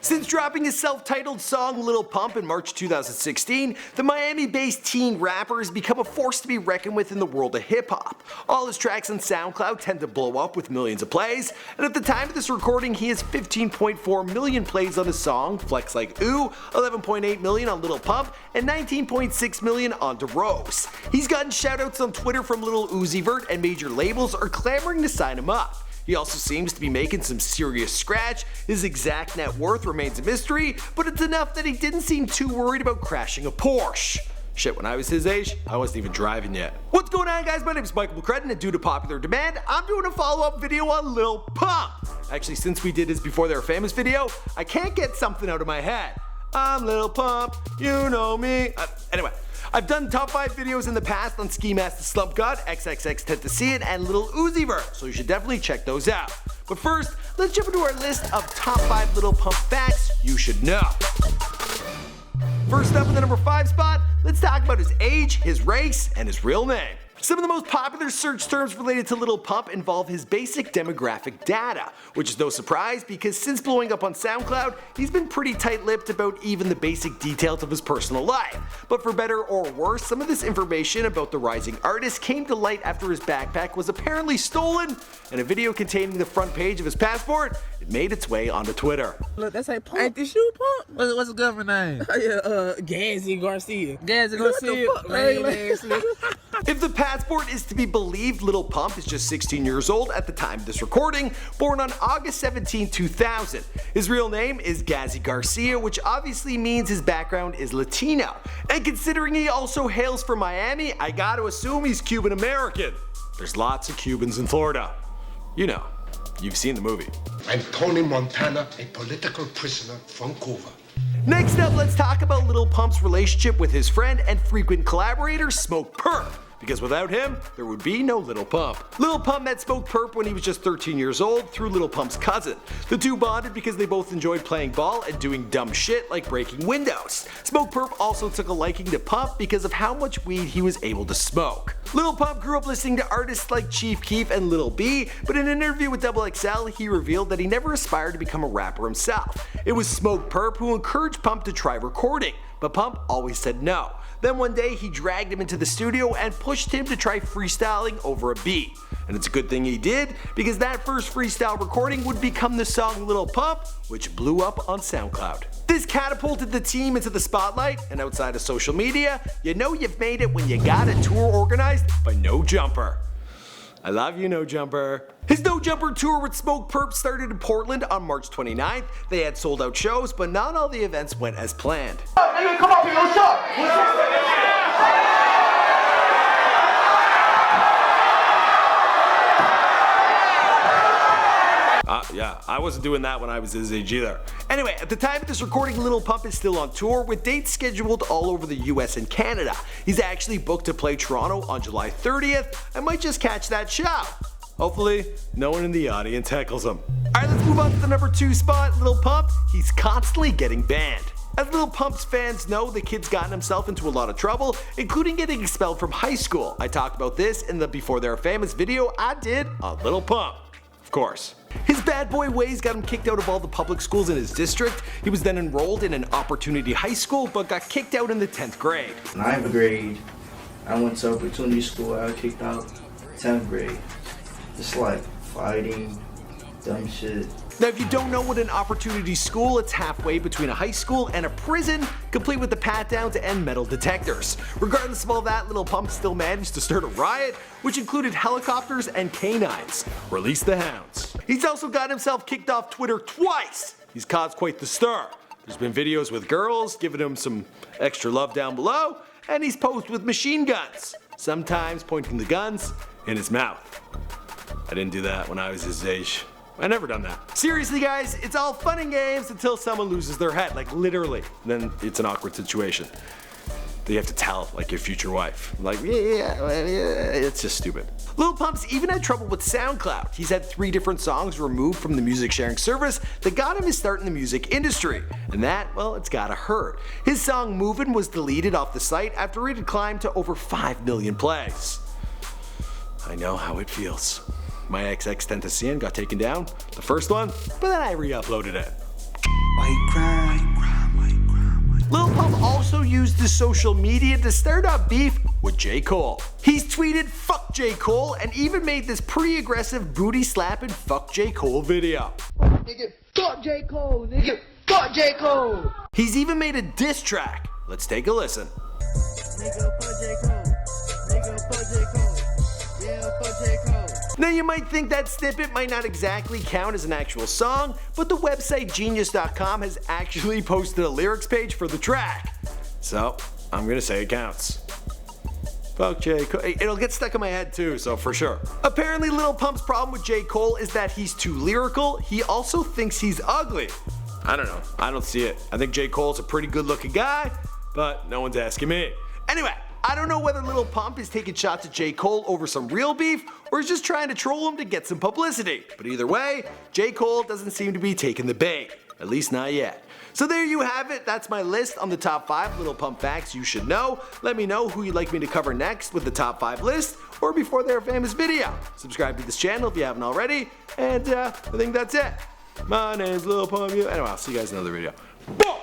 Since dropping his self-titled song Lil Pump in March 2016, the Miami-based teen rapper has become a force to be reckoned with in the world of hip-hop. All his tracks on SoundCloud tend to blow up with millions of plays, and at the time of this recording he has 15.4 million plays on his song Flex Like Ooh, 11.8 million on Lil Pump, and 19.6 million on DeRose. He's gotten shoutouts on Twitter from Lil VERT, and major labels are clamoring to sign him up. He also seems to be making some serious scratch. His exact net worth remains a mystery, but it's enough that he didn't seem too worried about crashing a Porsche. Shit, when I was his age, I wasn't even driving yet. What's going on, guys? My name is Michael McCrudden, and due to popular demand, I'm doing a follow-up video on Lil Pump. Actually, since we did his Before They Were Famous video, I can't get something out of my head. I'm Lil Pump, you know me. Anyway. I've done top 5 videos in the past on Ski Mask the Slump God, XXX Tentacion, and Lil VERT, so you should definitely check those out. But first, let's jump into our list of top 5 Lil Pump facts you should know. First up in the number 5 spot, let's talk about his age, his race, and his real name. Some of the most popular search terms related to Lil Pump involve his basic demographic data, which is no surprise because since blowing up on SoundCloud, he's been pretty tight-lipped about even the basic details of his personal life. But for better or worse, some of this information about the rising artist came to light after his backpack was apparently stolen, and a video containing the front page of his passport, it made its way onto Twitter. Look, that's like Pump. Ain't this you, Pump? What's the government name? Gazi Garcia. Gazi Garcia. If the passport is to be believed, Lil Pump is just 16 years old at the time of this recording, born on August 17, 2000. His real name is Gazi Garcia, which obviously means his background is Latino. And considering he also hails from Miami, I gotta assume he's Cuban American. There's lots of Cubans in Florida. You know, you've seen the movie. I'm Tony Montana, a political prisoner from Cuba. Next up, let's talk about Lil Pump's relationship with his friend and frequent collaborator Smokepurpp. Because without him, there would be no Lil Pump. Lil Pump met Smokepurpp when he was just 13 years old through Lil Pump's cousin. The two bonded because they both enjoyed playing ball and doing dumb shit like breaking windows. Smokepurpp also took a liking to Pump because of how much weed he was able to smoke. Lil Pump grew up listening to artists like Chief Keef and Lil B, but in an interview with XXL, he revealed that he never aspired to become a rapper himself. It was Smokepurpp who encouraged Pump to try recording, but Pump always said no. Then one day he dragged him into the studio and pushed him to try freestyling over a beat. And it's a good thing he did, because that first freestyle recording would become the song Lil Pump, which blew up on SoundCloud. This catapulted the team into the spotlight, and outside of social media, you know you've made it when you got a tour organized by No Jumper. I love you, No Jumper. His No Jumper tour with Smokepurpp started in Portland on March 29th. They had sold out shows, but not all the events went as planned. Nigga, come up here, what's up? Yeah, I wasn't doing that when I was his age either. Anyway, at the time of this recording, Lil Pump is still on tour with dates scheduled all over the US and Canada. He's actually booked to play Toronto on July 30th. I might just catch that show. Hopefully, no one in the audience heckles him. Alright, let's move on to the number 2 spot, Lil Pump. He's constantly getting banned. As Lil Pump's fans know, the kid's gotten himself into a lot of trouble, including getting expelled from high school. I talked about this in the Before They Were Famous video I did on Lil Pump. Of course. His bad boy ways got him kicked out of all the public schools in his district. He was then enrolled in an Opportunity High School, but got kicked out in the 10th grade. 9th grade, I went to Opportunity School. I got kicked out 10th grade. Just like fighting, dumb shit. Now, if you don't know what an Opportunity School, it's halfway between a high school and a prison, complete with the pat-downs and metal detectors. Regardless of all that, Lil Pump still managed to start a riot, which included helicopters and canines. Release the hounds. He's also got himself kicked off Twitter twice. He's caused quite the stir. There's been videos with girls giving him some extra love down below, and he's posed with machine guns, sometimes pointing the guns in his mouth. I didn't do that when I was his age. I never done that. Seriously, guys, it's all fun and games until someone loses their head, like literally. Then it's an awkward situation. You have to tell, like, your future wife. Like, yeah, it's just stupid. Lil Pump's even had trouble with SoundCloud. He's had 3 different songs removed from the music sharing service that got him his start in the music industry. And that, well, it's gotta hurt. His song Movin' was deleted off the site after it had climbed to over 5 million plays. I know how it feels. My XX Tentacion got taken down, the first one, but then I re-uploaded it. White uses to social media to start up beef with J. Cole. He's tweeted "fuck J. Cole" and even made this pretty aggressive booty slapping "fuck J. Cole" video. Nigga, fuck J. Cole, nigga. Fuck J. Cole. He's even made a diss track. Let's take a listen. Nigga, fuck J. Cole. Nigga, fuck J. Cole. Yeah, fuck J. Cole. Now you might think that snippet might not exactly count as an actual song, but the website genius.com has actually posted a lyrics page for the track. So, I'm gonna say it counts. Fuck J. Cole. It'll get stuck in my head too, so for sure. Apparently Lil Pump's problem with J. Cole is that he's too lyrical. He also thinks he's ugly. I don't know. I don't see it. I think J. Cole's a pretty good looking guy, but no one's asking me. Anyway, I don't know whether Lil Pump is taking shots at J. Cole over some real beef or is just trying to troll him to get some publicity. But either way, J. Cole doesn't seem to be taking the bait. At least not yet. So there you have it. That's my list on the top 5 Lil Pump facts you should know. Let me know who you'd like me to cover next with the top 5 list or before their famous video. Subscribe to this channel if you haven't already. And I think that's it. My name's Lil Pump. Anyway, I'll see you guys in another video. Boom!